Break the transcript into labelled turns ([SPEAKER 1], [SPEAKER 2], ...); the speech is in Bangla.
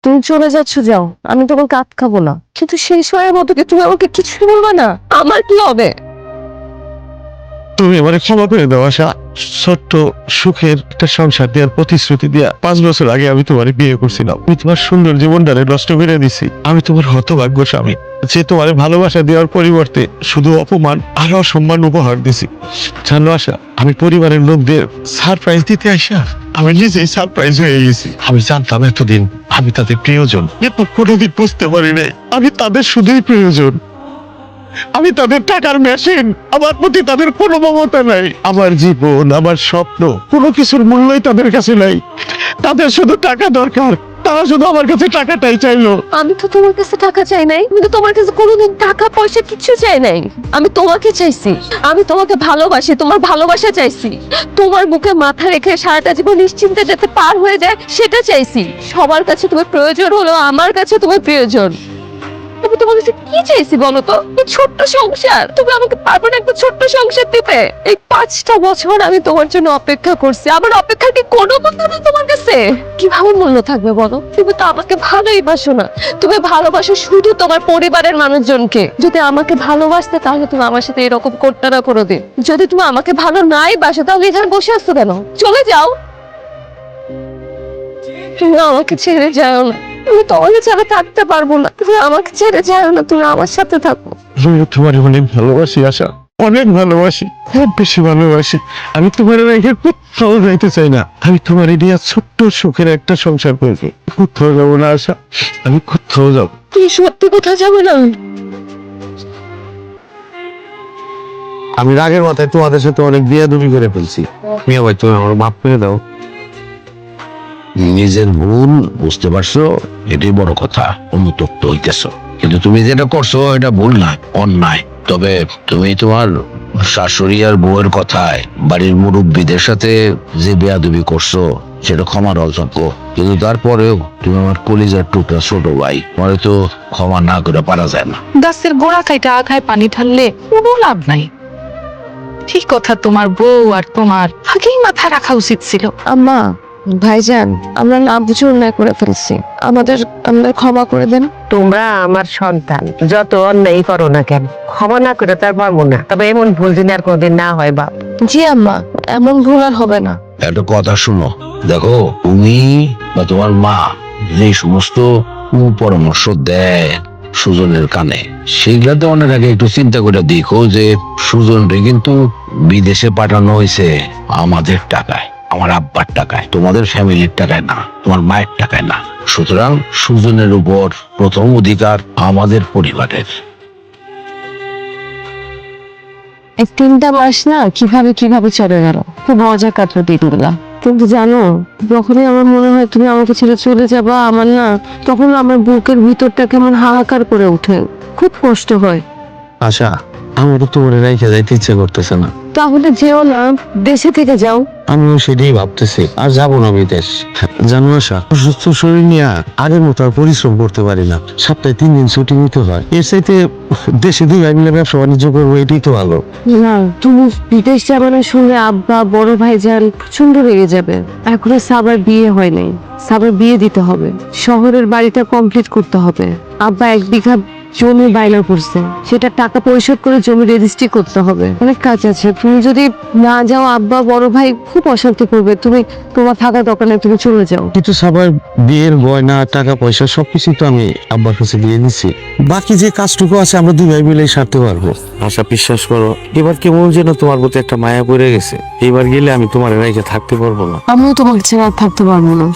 [SPEAKER 1] তুমি চলে যাচ্ছ, যাও, আমি তোমাকে আটকাবো না, কিন্তু সেই সময়ের মতো কি তুমি আমাকে কিছুই বলবা না? আমার কি হবে?
[SPEAKER 2] তুমি আমারে ক্ষমা করে দাও আশা। ছোট্ট সুখের একটা সংসার দেওয়ার প্রতিশ্রুতি দিয়া 5 বছর আগে আমি তোমার বিয়ে করছিলাম। আমি তোমার সুন্দর জীবনটারে নষ্ট করে দিছি। আমি তোমার হতভাগ্য স্বামী, যে তোমার ভালোবাসা দেওয়ার পরিবর্তে শুধু অপমান আর অসম্মান উপহার দিছি। জানো আশা, আমি পরিবারের লোকদের সারপ্রাইজ দিতে আইসা আমি নিজেই সারপ্রাইজ হয়ে গেছি। আমি জানতাম এতদিন আমি তাদের প্রিয়জন, কিন্তু কোনোদিন বুঝতে পারি নাই আমি তাদের শুধুই প্রয়োজন। আমি তাদের টাকার মেশিন। আমার প্রতি তাদের কোনো মমতা নাই। আমার জীবন, আমার স্বপ্ন, কোনো কিছুর মূল্যই তাদের কাছে নাই। তাদের শুধু টাকা দরকার। তারা শুধু আমার কাছে টাকাটাই চাইলো।
[SPEAKER 1] আমি তো তোমার কাছে টাকা চাই নাই, আমি তো তোমার কাছে কোনোদিন টাকা পয়সা কিছু চাই নাই। আমি তোমাকে চাইছি, আমি তোমাকে ভালোবাসি, তোমার ভালোবাসা চাইছি। তোমার বুকে মাথা রেখে সারাটা জীবন নিশ্চিন্তে যাতে পার হয়ে যায় সেটা চাইছি। সবার কাছে তোমার প্রয়োজন হলো, আমার কাছে তোমার প্রয়োজন। আমি তোমার কাছে কি চাইছি বলো তো? এই ছোট্ট সংসার। তুমি আমাকে পারবে না একটা ছোট্ট সংসার দিতে? এই 5টা বছর আমি তোমার জন্য অপেক্ষা করছি। আমার অপেক্ষার কি কোনো মূল্য নেই তোমার কাছে? কিভাবে মূল্য থাকবে বলো? তুমি তো আমাকে ভালোই বাসো না। তুমি ভালোবাসো শুধু তোমার পরিবারের মানুষজনকে। যদি আমাকে ভালোবাসতে তাহলে তুমি আমার সাথে এরকম করতে না কোনোদিন। যদি তুমি আমাকে ভালো নাই বাসো তাহলে এখানে বসে আসছো কেন? চলে যাও। তুমি আমাকে ছেড়ে যাও না। আমি তোমাকে ছাড়া থাকতে পারবো না। তুমি আমাকে ছেড়ে যাও না, তুমি আমার সাথে থাকো।
[SPEAKER 2] আমিও তোমার অনেক ভালোবাসি আশা, অনেক ভালোবাসি, খুব বেশি ভালোবাসি। আমি তোমার রেখে কোথাও যাইতে চাই না। আমি তোমার এরিয়া ছোট্ট সুখের একটা সংসার করবো। কোথাও যাবো না আশা, আমি কোথাও যাবো।
[SPEAKER 1] তুমি সত্যি কোথাও যাবে না?
[SPEAKER 2] আমি রাগের মাথায় তোমাদের সাথে অনেক বিয়াদবি করে ফেলছি। মিয়া ভাই, তুমি আমার মাফ করে দাও।
[SPEAKER 3] নিজের ভুল বুঝতে পারছো, এটাই বড় কথা। অনুতপ্ত হইতেছো, কিন্তু তুমি যেটা করছো এটা ভুল না, অন্যায়। তবে তুমি তোমার শাশুড়ি আর বউয়ের কথায় বাড়ির মুরব্বীদের সাথে যে বেয়াদবি করছো সেটা ক্ষমার অযোগ্য। কিন্তু তারপরেও তুমি আমার কলিজার টুকরা ছোট ভাই, তোমার তো ক্ষমা না করে পারা যায় না।
[SPEAKER 4] গাছের গোড়া খাইটা আগায় পানি ঢাললে কোনো লাভ নাই। ঠিক কথা, তোমার বউ আর তোমার আগেই মাথায় রাখা উচিত ছিল।
[SPEAKER 1] আম্মা, ভাইজান, আমরা না বুঝে অন্যায় করে ফেলছি, আমাদের ক্ষমা করে দেন।
[SPEAKER 5] তোমরা আমার সন্তান, যত অন্যায় করো না কেন, ক্ষমা না করে তার পারবো না। তবে এমন ভুল দিন আর কোনোদিন না হয় বাপ।
[SPEAKER 1] জি আম্মা, এমন ভুল আর হবে না।
[SPEAKER 3] একটা কথা শুনো, দেখো তুমি বা তোমার মা যে সমস্ত পরামর্শ দেয় সুজনের কানে, সেগুলাতে অনেক আগে একটু চিন্তা করে দেখো যে সুজনরে কিন্তু বিদেশে পাঠানো হয়েছে আমাদের টাকায়, আমার আব্বার টাকায়, তোমাদের ফ্যামিলির টাকায় না, তোমার মায়ের টাকায় না। সুতরাং সুজনের উপর প্রথম অধিকার আমাদের পরিবারের।
[SPEAKER 1] এই 3টা মাস না কিভাবে কিভাবে চলে গেল, খুব মজা কাটলো দিনগুলা। কিন্তু জানো, যখনই আমার মনে হয় তুমি আমাকে ছেড়ে চলে যাবা, আমার না তখন আমার বুকের ভিতরটা কেমন হাহাকার করে ওঠে, খুব কষ্ট হয়।
[SPEAKER 2] আশা, আমারও তোমার রেখে যাইতে ইচ্ছে করতেছে না।
[SPEAKER 1] তাহলে যেও না, দেশে থেকে যাও।
[SPEAKER 2] আমিও সেটাই ভাবতেছি, আর যাবো না বিদেশ। জানো আশা, অসুস্থ শরীর নিয়ে আগের মতো আর পরিশ্রম করতে পারি না। সপ্তাহে 3 দিন ছুটি নিতে হয়। এর চাইতে দেশে 2 ভাই মিলে ব্যবসা বাণিজ্য করবো, এটাই তো ভালো।
[SPEAKER 1] না, তুমি বিদেশ যাবে না শুনলে আব্বা, বড় ভাইজান প্রচন্ড রেগে যাবে। এখনো সাবার বিয়ে হয় নাই, সাবার বিয়ে দিতে হবে, শহরের বাড়িটা কমপ্লিট করতে হবে। আব্বা 1 বিঘা জমি বায়না করছে, সেটা টাকা পরিশোধ করে জমি রেজিস্ট্রি করতে হবে। অনেক কাজ আছে। তুমি যদি না যাও আব্বা, বড় ভাই খুব অশান্তি করবে। তুমি তোমার থাকার দরকার নেই, তুমি চলে যাও।
[SPEAKER 2] কিন্তু সবার বিয়ের গয়না, টাকা পয়সা সবকিছু তো আমি আব্বার কাছে দিয়ে দিচ্ছি। বাকি যে কাজটুকু আছে আমরা 2 ভাই মিলেই সারতে পারবো। আশা, বিশ্বাস করো, এবার কেমন যেন তোমার প্রতি একটা মায়া পড়ে গেছে। এবার গেলে আমি তোমার রেখে থাকতে পারবো না।
[SPEAKER 1] আমিও তোমাকে ছেড়ে আর থাকতে পারবো না।